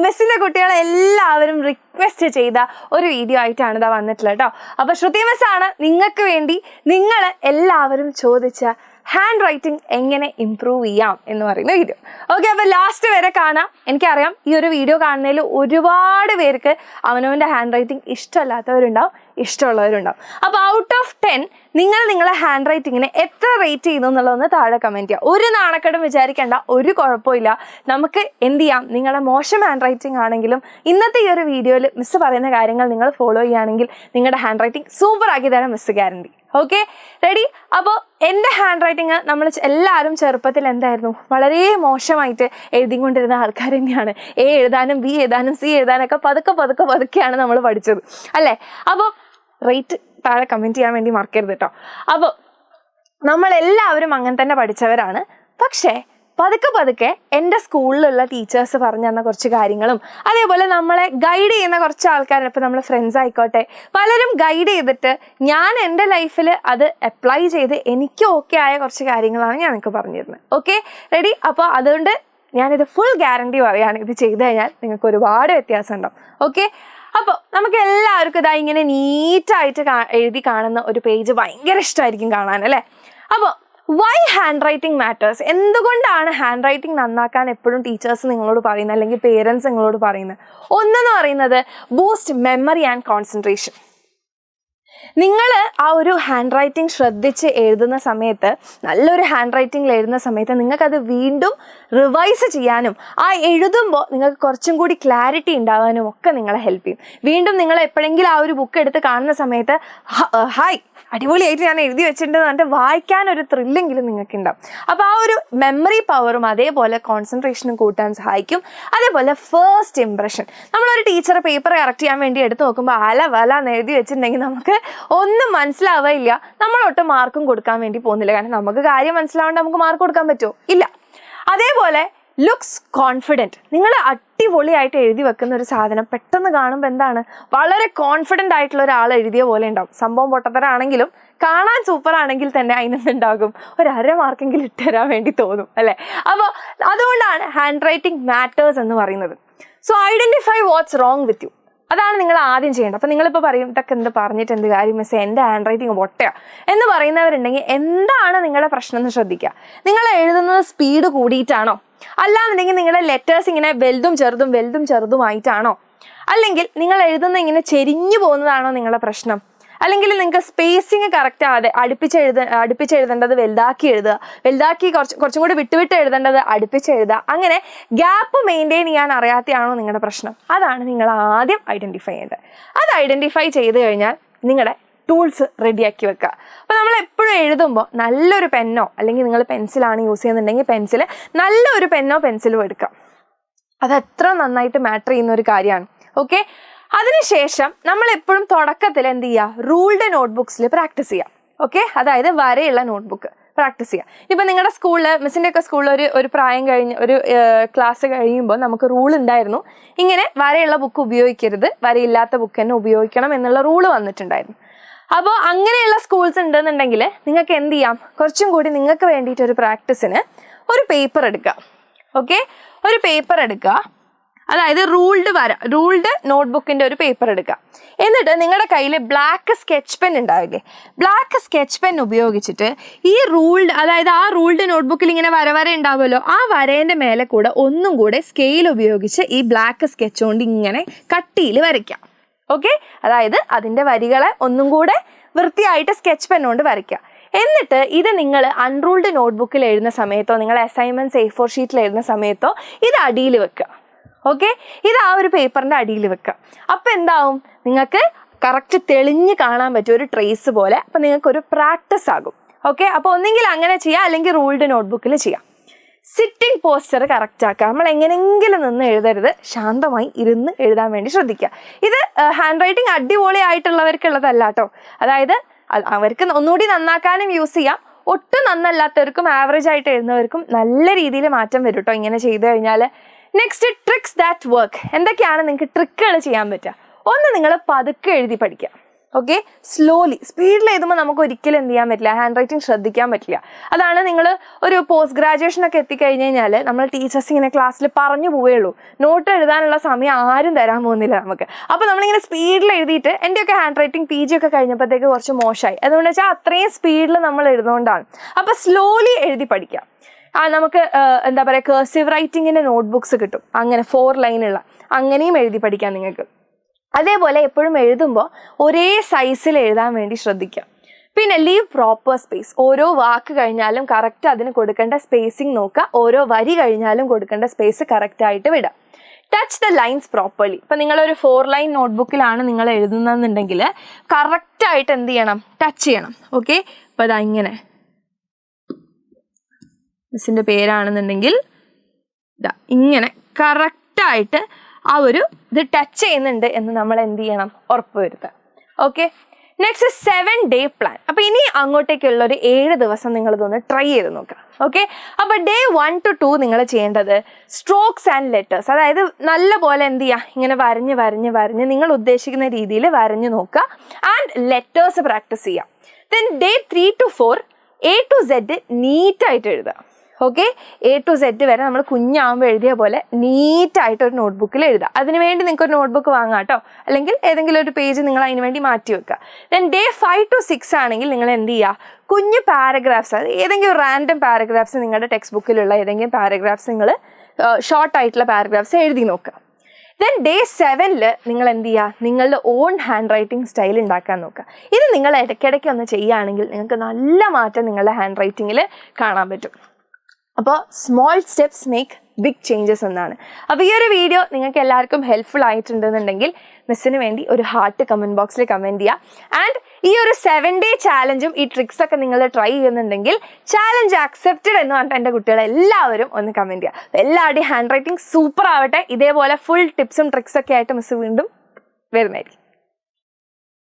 മിസ്സിന്റെ കുട്ടികളെ എല്ലാവരും റിക്വസ്റ്റ് ചെയ്ത ഒരു വീഡിയോ ആയിട്ടാണ് ഇതാ വന്നിട്ടുള്ളത് കേട്ടോ. അപ്പോൾ ശ്രുതി മിസ് ആണ് നിങ്ങൾക്ക് വേണ്ടി നിങ്ങൾ എല്ലാവരും ചോദിച്ച ഹാൻഡ് റൈറ്റിംഗ് എങ്ങനെ ഇംപ്രൂവ് ചെയ്യാം എന്ന് പറയുന്ന വീഡിയോ. ഓക്കെ, അപ്പോൾ ലാസ്റ്റ് വരെ കാണാം. എനിക്കറിയാം ഈ ഒരു വീഡിയോ കാണുന്നതിൽ ഒരുപാട് പേർക്ക് അവനവൻ്റെ ഹാൻഡ് റൈറ്റിംഗ് ഇഷ്ടമല്ലാത്തവരുണ്ടാവും, ഇഷ്ടമുള്ളവരുണ്ടാവും. അപ്പോൾ ഔട്ട് ഓഫ് 10 നിങ്ങളെ ഹാൻഡ് റൈറ്റിങ്ങിനെ എത്ര റേറ്റ് ചെയ്യുന്നു എന്നുള്ളതൊന്ന് താഴെ കമൻറ്റ് ചെയ്യുക. ഒരു നാണക്കേടും വിചാരിക്കേണ്ട, ഒരു കുഴപ്പമില്ല. നമുക്ക് എന്ത് ചെയ്യാം, നിങ്ങളുടെ മോശം ഹാൻഡ് റൈറ്റിംഗ് ആണെങ്കിലും ഇന്നത്തെ ഈ ഒരു വീഡിയോയിൽ മിസ്സ് പറയുന്ന കാര്യങ്ങൾ നിങ്ങൾ ഫോളോ ചെയ്യുകയാണെങ്കിൽ നിങ്ങളുടെ ഹാൻഡ് റൈറ്റിംഗ് സൂപ്പർ ആക്കി തരാൻ മിസ്സ് ഗ്യാരണ്ടി. Okay, ready? അപ്പോൾ എൻ്റെ ഹാൻഡ് റൈറ്റിംഗ് നമ്മൾ എല്ലാവരും ചെറുപ്പത്തിൽ എന്തായിരുന്നു, വളരെ മോശമായിട്ട് എഴുതിക്കൊണ്ടിരുന്ന ആൾക്കാർ തന്നെയാണ്. എ എഴുതാനും ബി എഴുതാനും സി എഴുതാനൊക്കെ പതുക്കെയാണ് നമ്മൾ പഠിച്ചത് അല്ലേ? അപ്പോൾ റേറ്റ് താഴെ കമൻറ്റ് ചെയ്യാൻ വേണ്ടി മറക്കരുത് കേട്ടോ. അപ്പോൾ നമ്മളെല്ലാവരും അങ്ങനെ തന്നെ പഠിച്ചവരാണ്. പക്ഷേ പതുക്കെ എൻ്റെ സ്കൂളിലുള്ള ടീച്ചേഴ്സ് പറഞ്ഞു തന്ന കുറച്ച് കാര്യങ്ങളും അതേപോലെ നമ്മളെ ഗൈഡ് ചെയ്യുന്ന കുറച്ച് ആൾക്കാർ, ഇപ്പോൾ നമ്മളെ ഫ്രണ്ട്സ് ആയിക്കോട്ടെ, പലരും ഗൈഡ് ചെയ്തിട്ട് ഞാൻ എൻ്റെ ലൈഫിൽ അത് അപ്ലൈ ചെയ്ത് എനിക്ക് ഓക്കെ ആയ കുറച്ച് കാര്യങ്ങളാണ് ഞാൻ നിങ്ങൾക്ക് പറഞ്ഞിരുന്നത്. Okay, ready? അപ്പോൾ അതുകൊണ്ട് ഞാനിത് ഫുൾ ഗ്യാരണ്ടി പറയുകയാണ്, ഇത് ചെയ്ത് കഴിഞ്ഞാൽ നിങ്ങൾക്ക് ഒരുപാട് വ്യത്യാസം ഉണ്ടാവും. ഓക്കെ, അപ്പോൾ നമുക്ക് എല്ലാവർക്കും ഇതാ ഇങ്ങനെ നീറ്റായിട്ട് എഴുതി കാണുന്ന ഒരു പേജ് ഭയങ്കര ഇഷ്ടമായിരിക്കും കാണാൻ അല്ലേ? അപ്പോൾ വൈ ഹാൻഡ് റൈറ്റിംഗ് മാറ്റേഴ്സ്, എന്തുകൊണ്ടാണ് ഹാൻഡ് റൈറ്റിംഗ് നന്നാക്കാൻ എപ്പോഴും ടീച്ചേഴ്സ് നിങ്ങളോട് പറയുന്നത് അല്ലെങ്കിൽ പേരൻസ് നിങ്ങളോട് പറയുന്നത്? ഒന്നെന്ന് പറയുന്നത് ബൂസ്റ്റ് മെമ്മറി ആൻഡ് കോൺസെൻട്രേഷൻ. നിങ്ങൾ ആ ഒരു ഹാൻഡ് റൈറ്റിംഗ് ശ്രദ്ധിച്ച് എഴുതുന്ന സമയത്ത്, നല്ലൊരു ഹാൻഡ് റൈറ്റിംഗിൽ എഴുതുന്ന സമയത്ത് നിങ്ങൾക്കത് വീണ്ടും റിവൈസ് ചെയ്യാനും ആ എഴുതുമ്പോൾ നിങ്ങൾക്ക് കുറച്ചും കൂടി ക്ലാരിറ്റി ഉണ്ടാകാനും ഒക്കെ നിങ്ങളെ ഹെൽപ്പ് ചെയ്യും. വീണ്ടും നിങ്ങൾ എപ്പോഴെങ്കിലും ആ ഒരു ബുക്ക് എടുത്ത് കാണുന്ന സമയത്ത് ഹായ് അടിപൊളിയായിട്ട് ഞാൻ എഴുതി വെച്ചിട്ടുണ്ടെന്ന് പറഞ്ഞിട്ട് വായിക്കാനൊരു ത്രില്ലെങ്കിലും നിങ്ങൾക്ക് ഉണ്ടാവും. അപ്പോൾ ആ ഒരു മെമ്മറി പവറും അതേപോലെ കോൺസെൻട്രേഷനും കൂട്ടാൻ സഹായിക്കും. അതേപോലെ ഫസ്റ്റ് ഇംപ്രഷൻ, നമ്മളൊരു ടീച്ചർ പേപ്പർ കറക്റ്റ് ചെയ്യാൻ വേണ്ടി എടുത്ത് നോക്കുമ്പോൾ അല എന്ന് എഴുതി വെച്ചിട്ടുണ്ടെങ്കിൽ നമുക്ക് ഒന്നും മനസ്സിലാവില്ല, നമ്മളൊട്ടും മാർക്കും കൊടുക്കാൻ വേണ്ടി പോകുന്നില്ല. കാരണം നമുക്ക് കാര്യം മനസ്സിലാവേണ്ട നമുക്ക് മാർക്ക് കൊടുക്കാൻ പറ്റുമോ? ഇല്ല. അതേപോലെ ലുക്സ് കോൺഫിഡൻറ്റ്, നിങ്ങൾ അടിപൊളിയായിട്ട് എഴുതി വെക്കുന്ന ഒരു സാധനം പെട്ടെന്ന് കാണുമ്പോൾ എന്താണ്, വളരെ കോൺഫിഡൻ്റ് ആയിട്ടുള്ള ഒരാൾ എഴുതിയ പോലെ ഉണ്ടാവും. സംഭവം പൊട്ടത്തരാണെങ്കിലും കാണാൻ സൂപ്പർ ആണെങ്കിൽ തന്നെ അതിനെന്തുണ്ടാകും, ഒരു 1/2 മാർക്കെങ്കിലും ഇട്ടുതരാൻ വേണ്ടി തോന്നും അല്ലേ? അപ്പോൾ അതുകൊണ്ടാണ് ഹാൻഡ് റൈറ്റിംഗ് മാറ്റേഴ്സ് എന്ന് പറയുന്നത്. So identify what's wrong with you, അതാണ് നിങ്ങൾ ആദ്യം ചെയ്യേണ്ടത്. അപ്പോൾ നിങ്ങളിപ്പോൾ പറയും ഇതൊക്കെ എന്ത് പറഞ്ഞിട്ട് എന്ത് കാര്യം മിസ്സേ, എൻ്റെ ഹാൻഡ് റൈറ്റിംഗ് പൊട്ടയാണ് എന്ന് പറയുന്നവരുണ്ടെങ്കിൽ എന്താണ് നിങ്ങളുടെ പ്രശ്നം എന്ന് ശ്രദ്ധിക്കുക. നിങ്ങൾ എഴുതുന്നത് സ്പീഡ് കൂടിയിട്ടാണോ? അല്ലാന്നുണ്ടെങ്കിൽ നിങ്ങളുടെ ലെറ്റേഴ്സ് ഇങ്ങനെ വലുതും ചെറുതുമായിട്ടാണോ? അല്ലെങ്കിൽ നിങ്ങൾ എഴുതുന്ന ഇങ്ങനെ ചെരിഞ്ഞു പോകുന്നതാണോ നിങ്ങളുടെ പ്രശ്നം? അല്ലെങ്കിൽ നിങ്ങൾക്ക് സ്പേസിങ് കറക്റ്റ് ആവാതെ അടുപ്പിച്ചെഴുതേണ്ടത് വലുതാക്കി എഴുതുക, വലുതാക്കി കുറച്ചും കൂടി വിട്ട് എഴുതേണ്ടത് അടുപ്പിച്ചെഴുതുക, അങ്ങനെ ഗ്യാപ്പ് മെയിൻറ്റെയിൻ ചെയ്യാൻ അറിയാത്തയാണോ നിങ്ങളുടെ പ്രശ്നം? അതാണ് നിങ്ങൾ ആദ്യം ഐഡൻറ്റിഫൈ ചെയ്യേണ്ടത്. അത് ഐഡൻറ്റിഫൈ ചെയ്ത് കഴിഞ്ഞാൽ നിങ്ങളുടെ ടൂൾസ് റെഡിയാക്കി വെക്കുക. അപ്പോൾ നമ്മൾ എപ്പോഴും എഴുതുമ്പോൾ നല്ലൊരു പെന്നോ അല്ലെങ്കിൽ നിങ്ങൾ പെൻസിലാണ് യൂസ് ചെയ്യുന്നുണ്ടെങ്കിൽ പെൻസിൽ, നല്ലൊരു പെന്നോ പെൻസിലോ എടുക്കാം. അത് എത്ര നന്നായിട്ട് മാറ്റർ ചെയ്യുന്ന ഒരു കാര്യമാണ്. ഓക്കെ, അതിനുശേഷം നമ്മൾ എപ്പോഴും തുടക്കത്തിൽ എന്ത് ചെയ്യുക, റൂൾഡ് നോട്ട്ബുക്സിൽ പ്രാക്ടീസ് ചെയ്യാം. ഓക്കെ, അതായത് വരെയുള്ള നോട്ട്ബുക്ക് പ്രാക്ടീസ് ചെയ്യാം. ഇപ്പം നിങ്ങളുടെ സ്കൂളിൽ, മിസ്സിൻ്റെ ഒക്കെ സ്കൂളിൽ ഒരു പ്രായം കഴിഞ്ഞ് ഒരു ക്ലാസ് കഴിയുമ്പോൾ നമുക്ക് റൂൾ ഉണ്ടായിരുന്നു, ഇങ്ങനെ വരെയുള്ള ബുക്ക് ഉപയോഗിക്കരുത്, വരയില്ലാത്ത ബുക്ക് തന്നെ ഉപയോഗിക്കണം എന്നുള്ള റൂള് വന്നിട്ടുണ്ടായിരുന്നു. അപ്പോൾ അങ്ങനെയുള്ള സ്കൂൾസ് ഉണ്ടെന്നുണ്ടെങ്കിൽ നിങ്ങൾക്ക് എന്ത് ചെയ്യാം, കുറച്ചും കൂടി നിങ്ങൾക്ക് വേണ്ടിയിട്ട് ഒരു പ്രാക്ടീസിന് ഒരു പേപ്പർ എടുക്കുക. ഓക്കെ, ഒരു പേപ്പർ എടുക്കുക, അതായത് റൂൾഡ് നോട്ട്ബുക്കിൻ്റെ ഒരു പേപ്പർ എടുക്കുക. എന്നിട്ട് നിങ്ങളുടെ കയ്യിൽ ബ്ലാക്ക് സ്കെച്ച് പെൻ ഉണ്ടാവില്ലേ, ബ്ലാക്ക് സ്കെച്ച് പെൻ ഉപയോഗിച്ചിട്ട് ഈ അതായത് ആ റൂൾഡ് നോട്ട്ബുക്കിൽ ഇങ്ങനെ വര ഉണ്ടാവുമല്ലോ, ആ വരേൻ്റെ മേലെ കൂടെ ഒന്നും കൂടെ സ്കെയിൽ ഉപയോഗിച്ച് ഈ ബ്ലാക്ക് സ്കെച്ച് കൊണ്ട് ഇങ്ങനെ കട്ടിയിൽ വരയ്ക്കാം. ഓക്കെ, അതായത് അതിൻ്റെ വരികളെ ഒന്നും കൂടെ വൃത്തിയായിട്ട് സ്കെച്ച് പെൻ കൊണ്ട് വരയ്ക്കുക. എന്നിട്ട് ഇത് നിങ്ങൾ അൺറൂൾഡ് നോട്ട്ബുക്കിൽ എഴുതുന്ന സമയത്തോ നിങ്ങൾ അസൈൻമെൻറ്റ്സ് A4 ഷീറ്റിൽ എഴുതുന്ന സമയത്തോ ഇത് അടിയിൽ വെക്കുക. ഓക്കെ, ഇത് ആ ഒരു പേപ്പറിൻ്റെ അടിയിൽ വെക്കുക. അപ്പോൾ എന്താവും, നിങ്ങൾക്ക് കറക്റ്റ് തെളിഞ്ഞ് കാണാൻ പറ്റും, ഒരു ട്രേസ് പോലെ. അപ്പോൾ നിങ്ങൾക്കൊരു പ്രാക്ടീസ് ആകും. ഓക്കെ, അപ്പോൾ ഒന്നെങ്കിൽ അങ്ങനെ ചെയ്യാം, അല്ലെങ്കിൽ റൂൾഡ് നോട്ട്ബുക്കിൽ ചെയ്യാം. സിറ്റിംഗ് പോസ്റ്റർ കറക്റ്റ് ആക്കുക. നമ്മൾ എങ്ങനെയെങ്കിലും നിന്ന് എഴുതരുത്, ശാന്തമായി ഇരുന്ന് എഴുതാൻ വേണ്ടി ശ്രദ്ധിക്കുക. ഇത് ഹാൻഡ് റൈറ്റിംഗ് അടിപൊളിയായിട്ടുള്ളവർക്കുള്ളതല്ല കേട്ടോ. അതായത് അവർക്ക് ഒന്നുകൂടി നന്നാക്കാനും യൂസ് ചെയ്യാം. ഒട്ടും നന്നല്ലാത്തവർക്കും ആവറേജ് ആയിട്ട് എഴുതുന്നവർക്കും നല്ല രീതിയിൽ മാറ്റം വരും കേട്ടോ ഇങ്ങനെ ചെയ്തു കഴിഞ്ഞാൽ. Next, tricks that work. എന്തൊക്കെയാണ് നിങ്ങൾക്ക് ട്രിക്കുകൾ ചെയ്യാൻ പറ്റുക? ഒന്ന്, നിങ്ങൾ പതുക്കെ എഴുതി പഠിക്കുക. Okay, slowly. സ്പീഡിൽ എഴുതുമ്പോൾ നമുക്ക് ഒരിക്കലും എന്ത് ചെയ്യാൻ പറ്റില്ല, ഹാൻഡ് റൈറ്റിംഗ് ശ്രദ്ധിക്കാൻ പറ്റില്ല. അതാണ് നിങ്ങൾ ഒരു പോസ്റ്റ് ഗ്രാജുവേഷനൊക്കെ എത്തിക്കഴിഞ്ഞ് കഴിഞ്ഞാൽ നമ്മൾ ടീച്ചേഴ്സ് ഇങ്ങനെ ക്ലാസ്സിൽ പറഞ്ഞു പോവുകയുള്ളൂ, നോട്ട് എഴുതാനുള്ള സമയം ആരും തരാൻ പോകുന്നില്ല നമുക്ക്. അപ്പോൾ നമ്മളിങ്ങനെ സ്പീഡിൽ എഴുതിയിട്ട് എൻ്റെയൊക്കെ ഹാൻഡ് റൈറ്റിംഗ് PG ഒക്കെ കഴിഞ്ഞപ്പോഴത്തേക്ക് കുറച്ച് മോശമായി. അതുകൊണ്ട് വെച്ചാൽ അത്രയും സ്പീഡിൽ നമ്മൾ എഴുതുകൊണ്ടാണ്. അപ്പോൾ സ്ലോലി എഴുതി പഠിക്കാം. നമുക്ക് എന്താ പറയുക, കേഴ്സീവ് റൈറ്റിങ്ങിൻ്റെ നോട്ട്ബുക്സ് കിട്ടും, അങ്ങനെ 4 ലൈനുള്ള, അങ്ങനെയും എഴുതി പഠിക്കാം നിങ്ങൾക്ക്. അതേപോലെ എപ്പോഴും എഴുതുമ്പോൾ ഒരേ സൈസിൽ എഴുതാൻ വേണ്ടി ശ്രദ്ധിക്കുക. പിന്നെ ലീവ് പ്രോപ്പർ സ്പേസ്. ഓരോ വാക്ക് കഴിഞ്ഞാലും കറക്റ്റ് അതിന് കൊടുക്കേണ്ട സ്പേസിങ് നോക്കുക. ഓരോ വരി കഴിഞ്ഞാലും കൊടുക്കേണ്ട സ്പേസ് കറക്റ്റായിട്ട് വിടുക. Touch the lines properly. ഇപ്പം നിങ്ങളൊരു 4 ലൈൻ നോട്ട്ബുക്കിലാണ് നിങ്ങൾ എഴുതുന്നതെന്നുണ്ടെങ്കിൽ കറക്റ്റായിട്ട് എന്ത് ചെയ്യണം, ടച്ച് ചെയ്യണം. ഓക്കെ, അപ്പോൾ അതാ ഇങ്ങനെ മിസ്സിൻ്റെ പേരാണെന്നുണ്ടെങ്കിൽ ഇതാ ഇങ്ങനെ കറക്റ്റായിട്ട് ആ ഒരു ഇത് ടച്ച് ചെയ്യുന്നുണ്ട് എന്ന് നമ്മൾ എന്ത് ചെയ്യണം, ഉറപ്പ് വരുത്തുക. Okay, next 7-day plan. അപ്പോൾ ഇനി അങ്ങോട്ടേക്കുള്ള ഒരു 7 ദിവസം നിങ്ങളിതൊന്ന് ട്രൈ ചെയ്ത് നോക്കുക. ഓക്കെ, അപ്പോൾ Day 1 to 2 നിങ്ങൾ ചെയ്യേണ്ടത് സ്ട്രോക്സ് ആൻഡ് ലെറ്റേഴ്സ്, അതായത് നല്ല പോലെ എന്ത് ചെയ്യുക, ഇങ്ങനെ വരഞ്ഞ് നിങ്ങൾ ഉദ്ദേശിക്കുന്ന രീതിയിൽ വരഞ്ഞ് നോക്കുക. ആൻഡ് ലെറ്റേഴ്സ് പ്രാക്ടീസ് ചെയ്യുക. Then Day 3 to 4 A to Z നീറ്റായിട്ട് എഴുതുക. ഓക്കെ, A to Z വരെ നമ്മൾ കുഞ്ഞാകുമ്പോൾ എഴുതിയ പോലെ നീറ്റായിട്ട് ഒരു നോട്ട്ബുക്കിൽ എഴുതുക. അതിനുവേണ്ടി നിങ്ങൾക്ക് ഒരു നോട്ട്ബുക്ക് വാങ്ങാം കേട്ടോ, അല്ലെങ്കിൽ ഏതെങ്കിലും ഒരു പേജ് നിങ്ങൾ അതിന് വേണ്ടി മാറ്റി വെക്കുക. ദെൻ Day 5 to 6 ആണെങ്കിൽ നിങ്ങൾ എന്ത് ചെയ്യുക, കുഞ്ഞ് പാരഗ്രാഫ്സ്, അത് ഏതെങ്കിലും റാൻഡം പാരഗ്രാഫ്സ്, നിങ്ങളുടെ ടെക്സ്റ്റ് ബുക്കിലുള്ള ഏതെങ്കിലും പാരഗ്രാഫ്സ് നിങ്ങൾ ഷോർട്ടായിട്ടുള്ള പാരഗ്രാഫ്സ് എഴുതി നോക്കുക. ദെൻ Day 7 നിങ്ങൾ എന്ത് ചെയ്യുക, നിങ്ങളുടെ ഓൺ ഹാൻഡ് റൈറ്റിംഗ് സ്റ്റൈൽ ഉണ്ടാക്കാൻ നോക്കുക. ഇത് നിങ്ങൾ ഇടയ്ക്കിടയ്ക്ക് ഒന്ന് ചെയ്യുകയാണെങ്കിൽ നിങ്ങൾക്ക് നല്ല മാറ്റം നിങ്ങളുടെ ഹാൻഡ് റൈറ്റിങ്ങിൽ കാണാൻ പറ്റും. അപ്പോൾ small steps make big changes എന്നാണ്. അപ്പോൾ ഈ ഒരു വീഡിയോ നിങ്ങൾക്ക് എല്ലാവർക്കും ഹെൽപ്ഫുൾ ആയിട്ടുണ്ടെന്നുണ്ടെങ്കിൽ മിസ്സിന് വേണ്ടി ഒരു ഹാർട്ട് കമൻറ്റ് ബോക്സിൽ കമൻറ്റ് ചെയ്യുക. ആൻഡ് ഈ ഒരു 7-day ചാലഞ്ചും ഈ ട്രിക്സ് ഒക്കെ നിങ്ങൾ ട്രൈ ചെയ്യുന്നുണ്ടെങ്കിൽ ചാലഞ്ച് ആക്സെപ്റ്റഡ് എന്ന് പറഞ്ഞിട്ട് എൻ്റെ കുട്ടികളെല്ലാവരും ഒന്ന് കമൻറ്റ് ചെയ്യുക. എല്ലാവരുടെയും ഹാൻഡ് റൈറ്റിംഗ് സൂപ്പർ ആവട്ടെ. ഇതേപോലെ ഫുൾ ടിപ്സും ട്രിക്സൊക്കെ ആയിട്ട് മിസ് വീണ്ടും വരുന്നതായിരിക്കും.